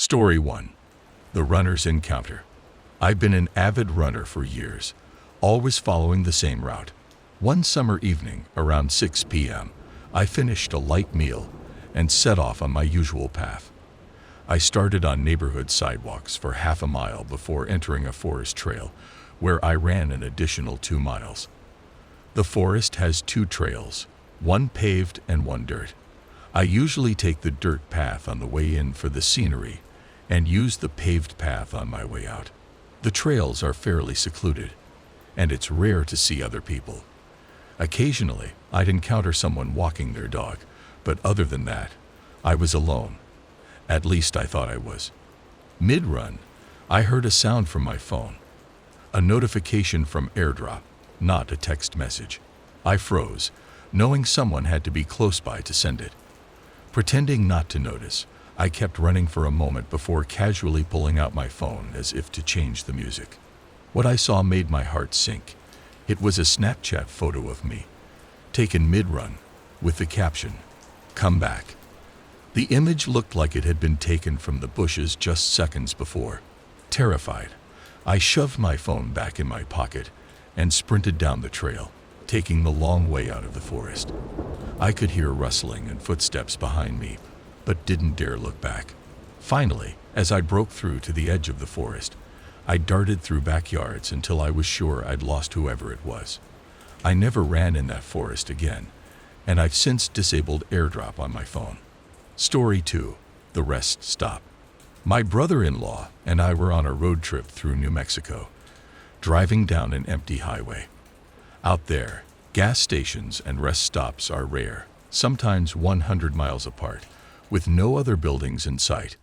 Story 1. The Runner's Encounter. I've been an avid runner for years, always following the same route. One summer evening, around 6 p.m., I finished a light meal and set off on my usual path. I started on neighborhood sidewalks for half a mile before entering a forest trail, where I ran an additional 2 miles. The forest has 2 trails, one paved and one dirt. I usually take the dirt path on the way in for the scenery and use the paved path on my way out. The trails are fairly secluded, and it's rare to see other people. Occasionally, I'd encounter someone walking their dog, but other than that, I was alone. At least I thought I was. Mid-run, I heard a sound from my phone. A notification from AirDrop, not a text message. I froze, knowing someone had to be close by to send it. Pretending not to notice, I kept running for a moment before casually pulling out my phone as if to change the music. What I saw made my heart sink. It was a Snapchat photo of me, taken mid-run, with the caption, "Come back." The image looked like it had been taken from the bushes just seconds before. Terrified, I shoved my phone back in my pocket and sprinted down the trail, taking the long way out of the forest. I could hear rustling and footsteps behind me, but didn't dare look back. Finally, as I broke through to the edge of the forest, I darted through backyards until I was sure I'd lost whoever it was. I never ran in that forest again, and I've since disabled AirDrop on my phone. Story 2. The Rest Stop. My brother-in-law and I were on a road trip through New Mexico, driving down an empty highway. Out there, gas stations and rest stops are rare, sometimes 100 miles apart, with no other buildings in sight.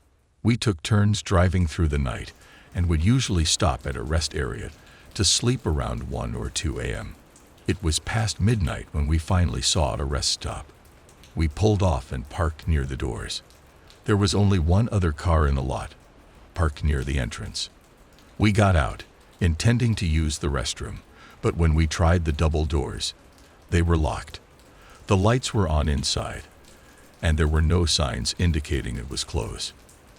We took turns driving through the night and would usually stop at a rest area to sleep around 1 or 2 a.m. It was past midnight when we finally saw a rest stop. We pulled off and parked near the doors. There was only one other car in the lot, parked near the entrance. We got out, intending to use the restroom, but when we tried the double doors, they were locked. The lights were on inside, and there were no signs indicating it was closed.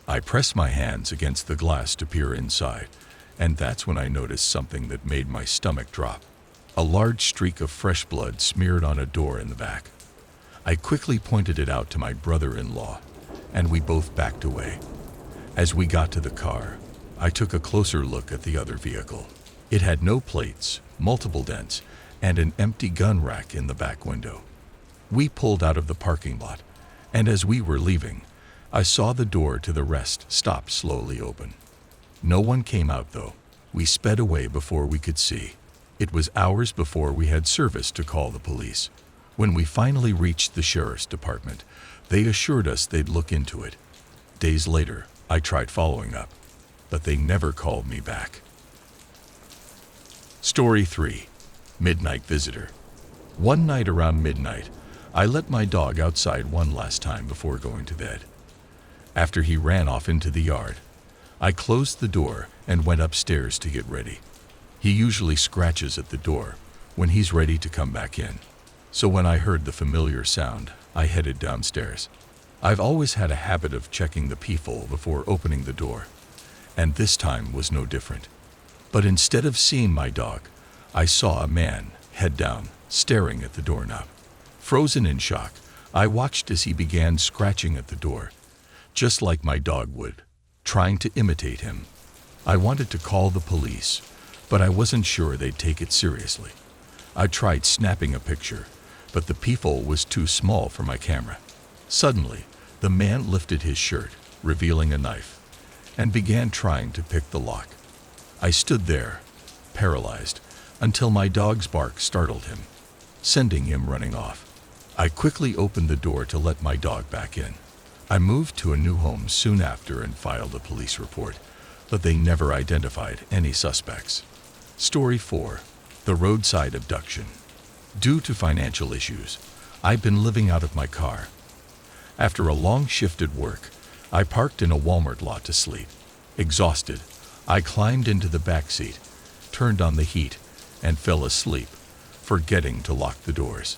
I pressed my hands against the glass to peer inside, and that's when I noticed something that made my stomach drop. A large streak of fresh blood smeared on a door in the back. I quickly pointed it out to my brother-in-law, and we both backed away. As we got to the car, I took a closer look at the other vehicle. It had no plates, multiple dents, and an empty gun rack in the back window. We pulled out of the parking lot, and as we were leaving, I saw the door to the rest stop slowly open. No one came out though. We sped away before we could see. It was hours before we had service to call the police. When we finally reached the sheriff's department, they assured us they'd look into it. Days later, I tried following up, but they never called me back. Story 3. Midnight Visitor. One night around midnight, I let my dog outside one last time before going to bed. After he ran off into the yard, I closed the door and went upstairs to get ready. He usually scratches at the door when he's ready to come back in. So when I heard the familiar sound, I headed downstairs. I've always had a habit of checking the peephole before opening the door, and this time was no different. But instead of seeing my dog, I saw a man, head down, staring at the doorknob. Frozen in shock, I watched as he began scratching at the door, just like my dog would, trying to imitate him. I wanted to call the police, but I wasn't sure they'd take it seriously. I tried snapping a picture, but the peephole was too small for my camera. Suddenly, the man lifted his shirt, revealing a knife, and began trying to pick the lock. I stood there, paralyzed, until my dog's bark startled him, sending him running off. I quickly opened the door to let my dog back in. I moved to a new home soon after and filed a police report, but they never identified any suspects. Story 4. The Roadside Abduction. Due to financial issues, I've been living out of my car. After a long shift at work, I parked in a Walmart lot to sleep. Exhausted, I climbed into the back seat, turned on the heat, and fell asleep, forgetting to lock the doors.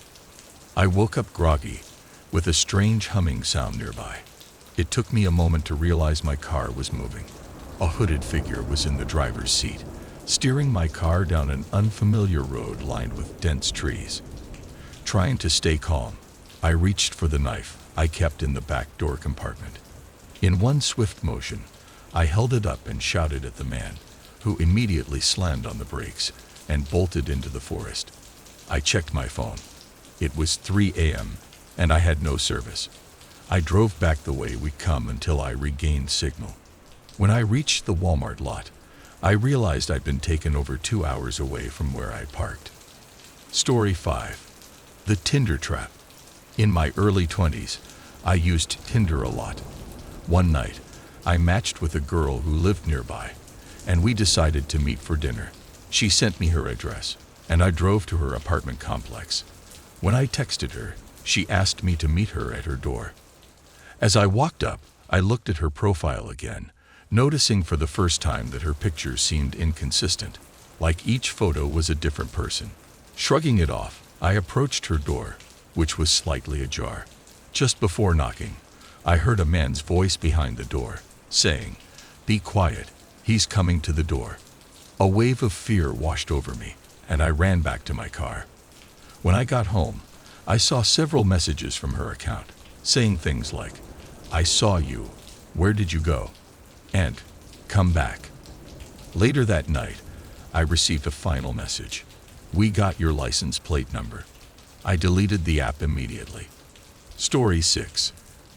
I woke up groggy, with a strange humming sound nearby. It took me a moment to realize my car was moving. A hooded figure was in the driver's seat, steering my car down an unfamiliar road lined with dense trees. Trying to stay calm, I reached for the knife I kept in the back door compartment. In one swift motion, I held it up and shouted at the man, who immediately slammed on the brakes and bolted into the forest. I checked my phone. It was 3 a.m., and I had no service. I drove back the way we'd come until I regained signal. When I reached the Walmart lot, I realized I'd been taken over 2 hours away from where I parked. Story 5. The Tinder Trap. In my early 20s, I used Tinder a lot. One night, I matched with a girl who lived nearby, and we decided to meet for dinner. She sent me her address, and I drove to her apartment complex. When I texted her, she asked me to meet her at her door. As I walked up, I looked at her profile again, noticing for the first time that her pictures seemed inconsistent, like each photo was a different person. Shrugging it off, I approached her door, which was slightly ajar. Just before knocking, I heard a man's voice behind the door, saying, "Be quiet, he's coming to the door." A wave of fear washed over me, and I ran back to my car. When I got home, I saw several messages from her account, saying things like, "I saw you, where did you go?" and "Come back." Later that night, I received a final message. "We got your license plate number." I deleted the app immediately. Story 6.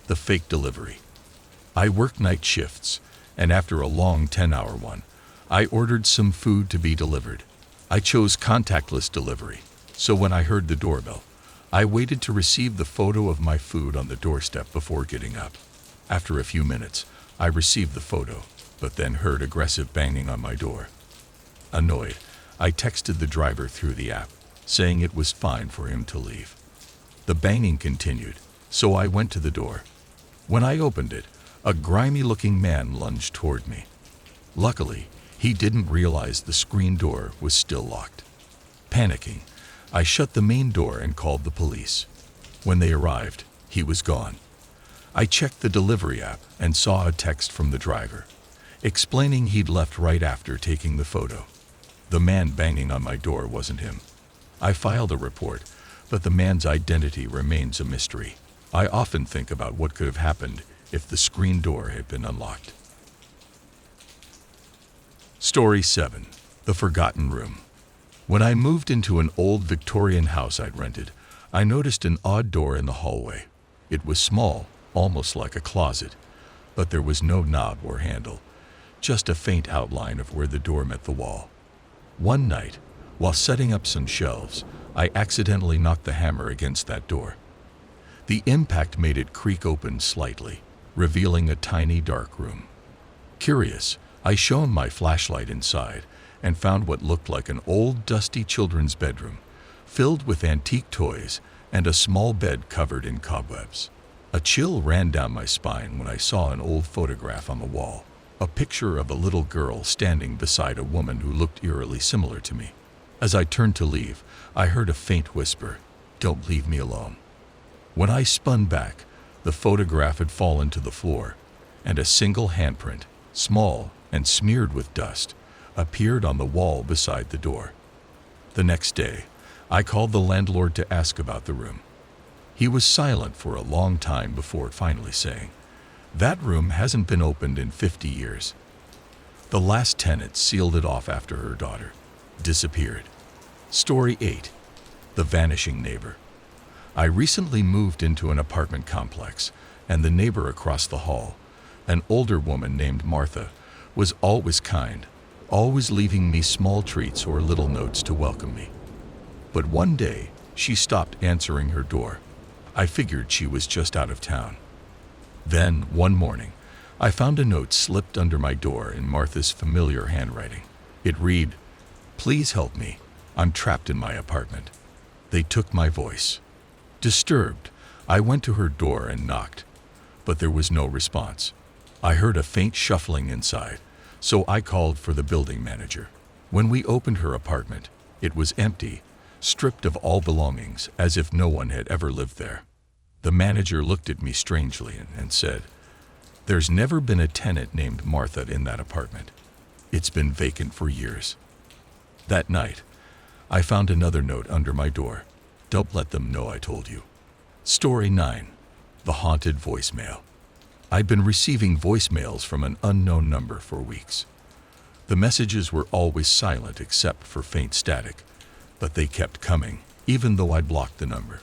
The Fake Delivery. I work night shifts, and after a long 10-hour one, I ordered some food to be delivered. I chose contactless delivery, so when I heard the doorbell, I waited to receive the photo of my food on the doorstep before getting up. After a few minutes, I received the photo, but then heard aggressive banging on my door. Annoyed, I texted the driver through the app, saying it was fine for him to leave. The banging continued, so I went to the door. When I opened it, a grimy-looking man lunged toward me. Luckily, he didn't realize the screen door was still locked. Panicking, I shut the main door and called the police. When they arrived, he was gone. I checked the delivery app and saw a text from the driver, explaining he'd left right after taking the photo. The man banging on my door wasn't him. I filed a report, but the man's identity remains a mystery. I often think about what could have happened if the screen door had been unlocked. Story 7. The Forgotten Room. When I moved into an old Victorian house I'd rented, I noticed an odd door in the hallway. It was small, almost like a closet, but there was no knob or handle, just a faint outline of where the door met the wall. One night, while setting up some shelves, I accidentally knocked the hammer against that door. The impact made it creak open slightly, revealing a tiny dark room. Curious, I shone my flashlight inside and found what looked like an old, dusty children's bedroom, filled with antique toys and a small bed covered in cobwebs. A chill ran down my spine when I saw an old photograph on the wall, a picture of a little girl standing beside a woman who looked eerily similar to me. As I turned to leave, I heard a faint whisper, "Don't leave me alone." When I spun back, the photograph had fallen to the floor, and a single handprint, small and smeared with dust, appeared on the wall beside the door. The next day, I called the landlord to ask about the room. He was silent for a long time before finally saying, "That room hasn't been opened in 50 years. The last tenant sealed it off after her daughter disappeared." Story 8. The Vanishing Neighbor. I recently moved into an apartment complex, and the neighbor across the hall, an older woman named Martha, was always kind, always leaving me small treats or little notes to welcome me. But one day, she stopped answering her door. I figured she was just out of town. Then, one morning, I found a note slipped under my door in Martha's familiar handwriting. It read, "Please help me. I'm trapped in my apartment." They took my voice. Disturbed, I went to her door and knocked, but there was no response. I heard a faint shuffling inside, so I called for the building manager. When we opened her apartment, it was empty, stripped of all belongings, as if no one had ever lived there. The manager looked at me strangely and said, There's never been a tenant named Martha in that apartment. It's been vacant for years. That night, I found another note under my door. Don't let them know I told you. Story 9. The Haunted Voicemail. I'd been receiving voicemails from an unknown number for weeks. The messages were always silent except for faint static, but they kept coming, even though I'd blocked the number.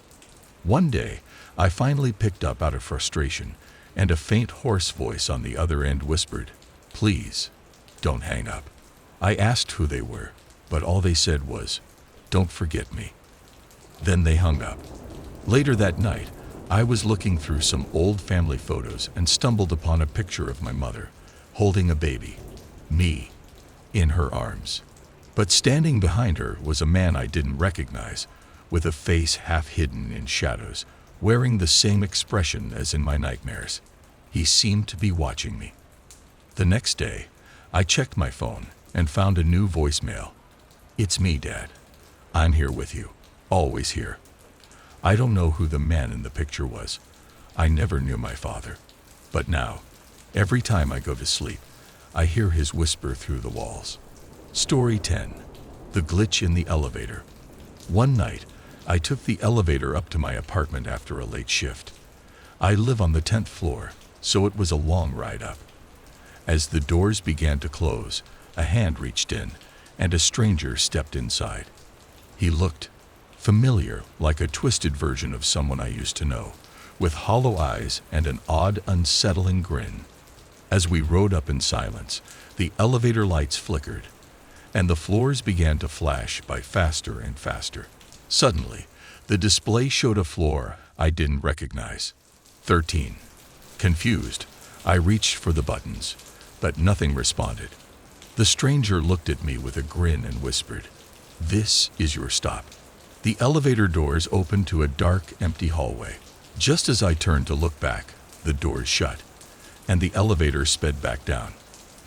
One day, I finally picked up out of frustration, and a faint hoarse voice on the other end whispered, "Please, don't hang up." I asked who they were, but all they said was, "Don't forget me." Then they hung up. Later that night, I was looking through some old family photos and stumbled upon a picture of my mother, holding a baby, me, in her arms. But standing behind her was a man I didn't recognize, with a face half hidden in shadows, wearing the same expression as in my nightmares. He seemed to be watching me. The next day, I checked my phone and found a new voicemail. "It's me, Dad. I'm here with you. Always here." I don't know who the man in the picture was. I never knew my father. But now, every time I go to sleep, I hear his whisper through the walls. Story 10. The Glitch in the Elevator. One night, I took the elevator up to my apartment after a late shift. I live on the 10th floor, so it was a long ride up. As the doors began to close, a hand reached in, and a stranger stepped inside. He looked familiar, like a twisted version of someone I used to know, with hollow eyes and an odd, unsettling grin. As we rode up in silence, the elevator lights flickered, and the floors began to flash by faster and faster. Suddenly, the display showed a floor I didn't recognize. 13. Confused, I reached for the buttons, but nothing responded. The stranger looked at me with a grin and whispered, "This is your stop." The elevator doors opened to a dark, empty hallway. Just as I turned to look back, the doors shut, and the elevator sped back down.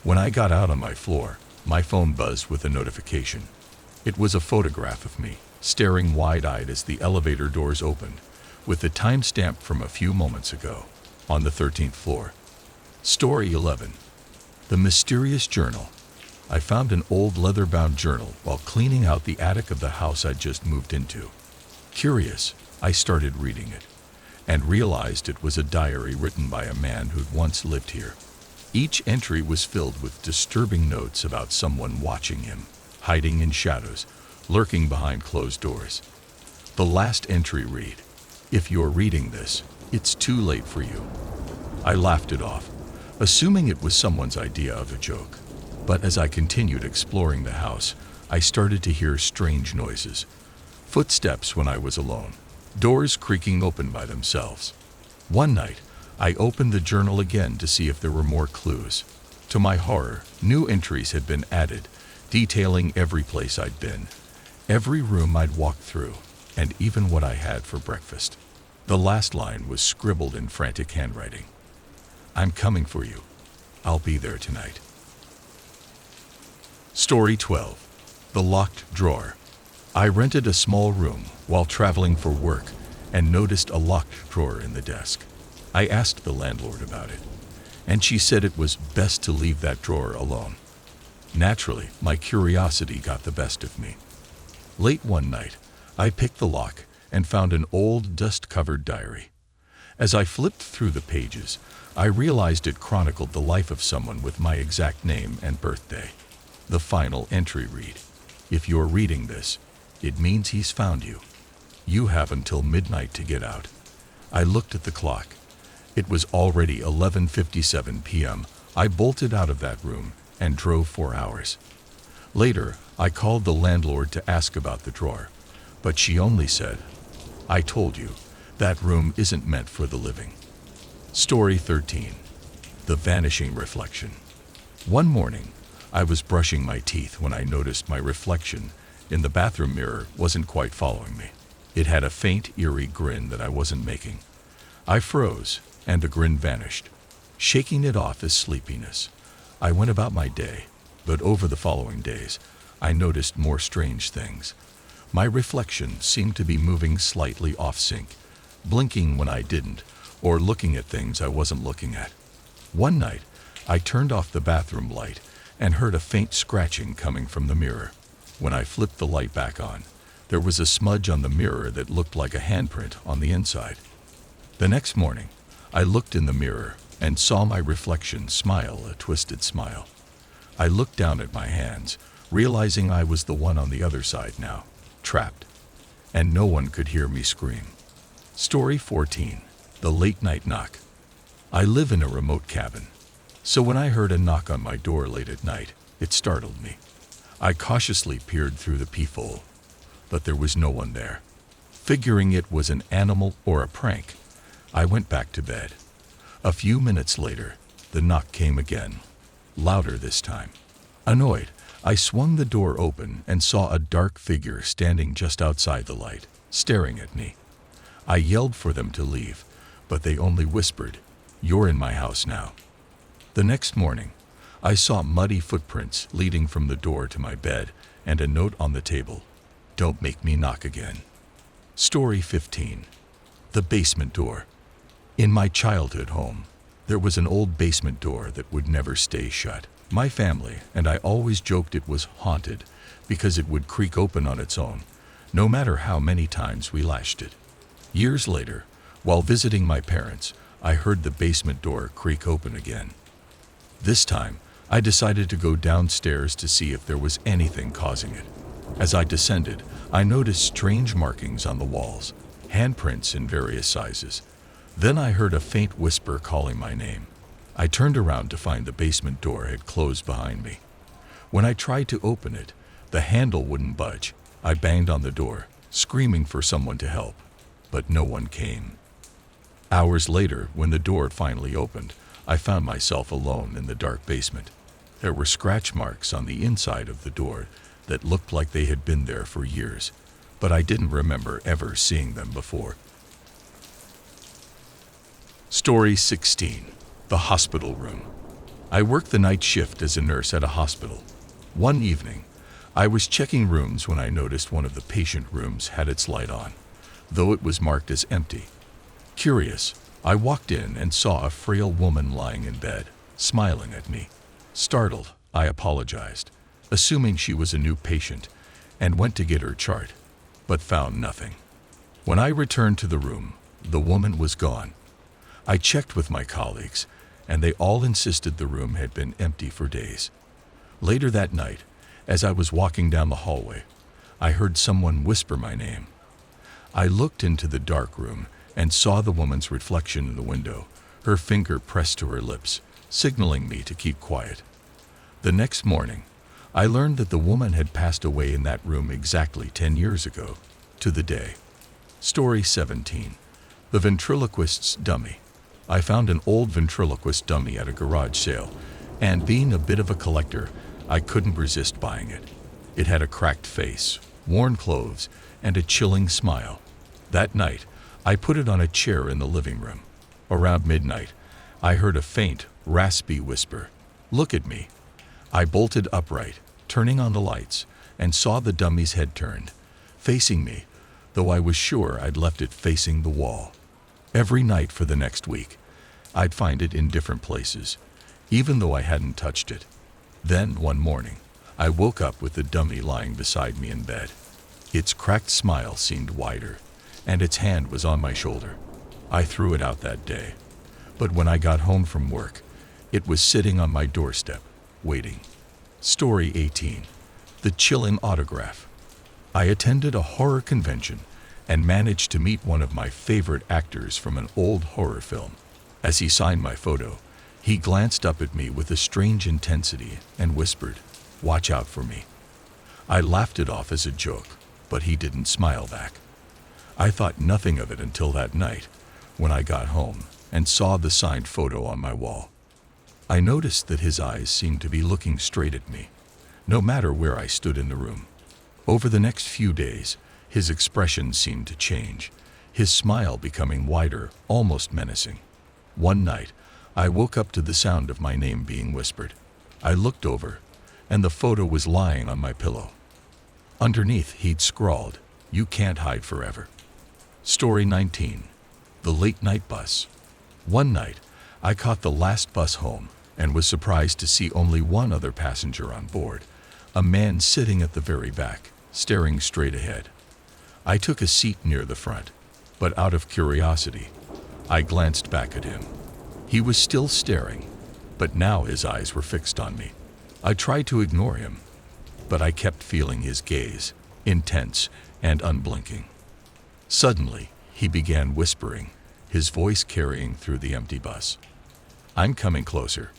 When I got out on my floor, my phone buzzed with a notification. It was a photograph of me, staring wide-eyed as the elevator doors opened, with the timestamp from a few moments ago, on the 13th floor. Story 11. The Mysterious Journal. I found an old leather-bound journal while cleaning out the attic of the house I'd just moved into. Curious, I started reading it, and realized it was a diary written by a man who'd once lived here. Each entry was filled with disturbing notes about someone watching him, hiding in shadows, lurking behind closed doors. The last entry read, "If you're reading this, it's too late for you." I laughed it off, assuming it was someone's idea of a joke. But as I continued exploring the house, I started to hear strange noises. Footsteps when I was alone, doors creaking open by themselves. One night, I opened the journal again to see if there were more clues. To my horror, new entries had been added, detailing every place I'd been, every room I'd walked through, and even what I had for breakfast. The last line was scribbled in frantic handwriting. "I'm coming for you. I'll be there tonight." Story 12. The Locked Drawer. I rented a small room while traveling for work and noticed a locked drawer in the desk. I asked the landlord about it, and she said it was best to leave that drawer alone. Naturally, my curiosity got the best of me. Late one night, I picked the lock and found an old, dust-covered diary. As I flipped through the pages, I realized it chronicled the life of someone with my exact name and birthday. The final entry read, "If you're reading this, it means he's found you. You have until midnight to get out." I looked at the clock. It was already 11:57 p.m. I bolted out of that room and drove 4 hours. Later, I called the landlord to ask about the drawer, but she only said, "I told you, that room isn't meant for the living." Story 13. The Vanishing Reflection. One morning, I was brushing my teeth when I noticed my reflection in the bathroom mirror wasn't quite following me. It had a faint, eerie grin that I wasn't making. I froze, and the grin vanished, shaking it off as sleepiness. I went about my day, but over the following days, I noticed more strange things. My reflection seemed to be moving slightly off sync, blinking when I didn't, or looking at things I wasn't looking at. One night, I turned off the bathroom light and heard a faint scratching coming from the mirror. When I flipped the light back on, there was a smudge on the mirror that looked like a handprint on the inside. The next morning, I looked in the mirror and saw my reflection smile a twisted smile. I looked down at my hands, realizing I was the one on the other side now, trapped, and no one could hear me scream. Story 14. The Late Night Knock. I live in a remote cabin, so when I heard a knock on my door late at night, it startled me. I cautiously peered through the peephole, but there was no one there. Figuring it was an animal or a prank, I went back to bed. A few minutes later, the knock came again, louder this time. Annoyed, I swung the door open and saw a dark figure standing just outside the light, staring at me. I yelled for them to leave, but they only whispered, "You're in my house now." The next morning, I saw muddy footprints leading from the door to my bed and a note on the table, "Don't make me knock again." Story 15. The Basement Door. In my childhood home, there was an old basement door that would never stay shut. My family and I always joked it was haunted because it would creak open on its own, no matter how many times we latched it. Years later, while visiting my parents, I heard the basement door creak open again. This time, I decided to go downstairs to see if there was anything causing it. As I descended, I noticed strange markings on the walls, handprints in various sizes. Then I heard a faint whisper calling my name. I turned around to find the basement door had closed behind me. When I tried to open it, the handle wouldn't budge. I banged on the door, screaming for someone to help, but no one came. Hours later, when the door finally opened, I found myself alone in the dark basement. There were scratch marks on the inside of the door that looked like they had been there for years, but I didn't remember ever seeing them before. Story 16. The Hospital Room. I worked the night shift as a nurse at a hospital. One evening, I was checking rooms when I noticed one of the patient rooms had its light on, though it was marked as empty. Curious, I walked in and saw a frail woman lying in bed, smiling at me. Startled, I apologized, assuming she was a new patient, and went to get her chart, but found nothing. When I returned to the room, the woman was gone. I checked with my colleagues, and they all insisted the room had been empty for days. Later that night, as I was walking down the hallway, I heard someone whisper my name. I looked into the dark room and saw the woman's reflection in the window, her finger pressed to her lips, signaling me to keep quiet. The next morning, I learned that the woman had passed away in that room exactly 10 years ago, to the day. Story 17. The Ventriloquist's Dummy. I found an old ventriloquist dummy at a garage sale, and being a bit of a collector, I couldn't resist buying it. It had a cracked face, worn clothes, and a chilling smile. That night, I put it on a chair in the living room. Around midnight, I heard a faint, raspy whisper, "Look at me." I bolted upright, turning on the lights, and saw the dummy's head turned, facing me, though I was sure I'd left it facing the wall. Every night for the next week, I'd find it in different places, even though I hadn't touched it. Then, one morning, I woke up with the dummy lying beside me in bed. Its cracked smile seemed wider, and its hand was on my shoulder. I threw it out that day, but when I got home from work, it was sitting on my doorstep, waiting. Story 18. The Chillin' Autograph. I attended a horror convention and managed to meet one of my favorite actors from an old horror film. As he signed my photo, he glanced up at me with a strange intensity and whispered, "Watch out for me." I laughed it off as a joke, but he didn't smile back. I thought nothing of it until that night, when I got home and saw the signed photo on my wall. I noticed that his eyes seemed to be looking straight at me, no matter where I stood in the room. Over the next few days, his expression seemed to change, his smile becoming wider, almost menacing. One night, I woke up to the sound of my name being whispered. I looked over, and the photo was lying on my pillow. Underneath, he'd scrawled, "You can't hide forever." Story 19. The Late Night Bus. One night, I caught the last bus home and was surprised to see only one other passenger on board, a man sitting at the very back, staring straight ahead. I took a seat near the front, but out of curiosity, I glanced back at him. He was still staring, but now his eyes were fixed on me. I tried to ignore him, but I kept feeling his gaze, intense and unblinking. Suddenly, he began whispering, his voice carrying through the empty bus. "I'm coming closer."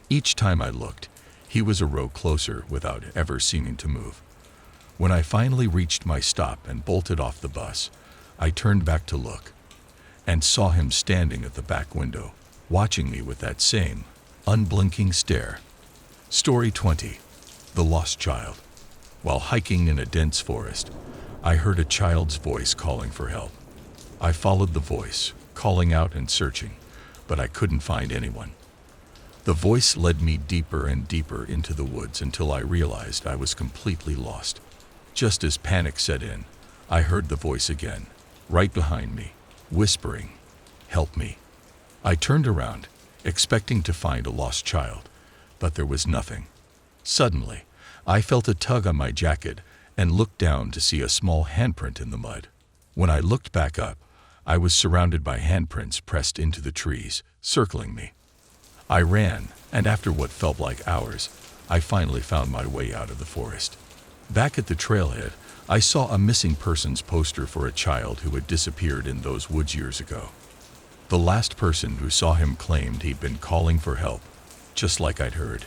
Each time I looked, he was a row closer without ever seeming to move. When I finally reached my stop and bolted off the bus, I turned back to look and saw him standing at the back window, watching me with that same unblinking stare. Story 20. The Lost Child. While hiking in a dense forest, I heard a child's voice calling for help. I followed the voice, calling out and searching, but I couldn't find anyone. The voice led me deeper and deeper into the woods until I realized I was completely lost. Just as panic set in, I heard the voice again, right behind me, whispering, "Help me." I turned around, expecting to find a lost child, but there was nothing. Suddenly, I felt a tug on my jacket and looked down to see a small handprint in the mud. When I looked back up, I was surrounded by handprints pressed into the trees, circling me. I ran, and after what felt like hours, I finally found my way out of the forest. Back at the trailhead, I saw a missing persons poster for a child who had disappeared in those woods years ago. The last person who saw him claimed he'd been calling for help, just like I'd heard.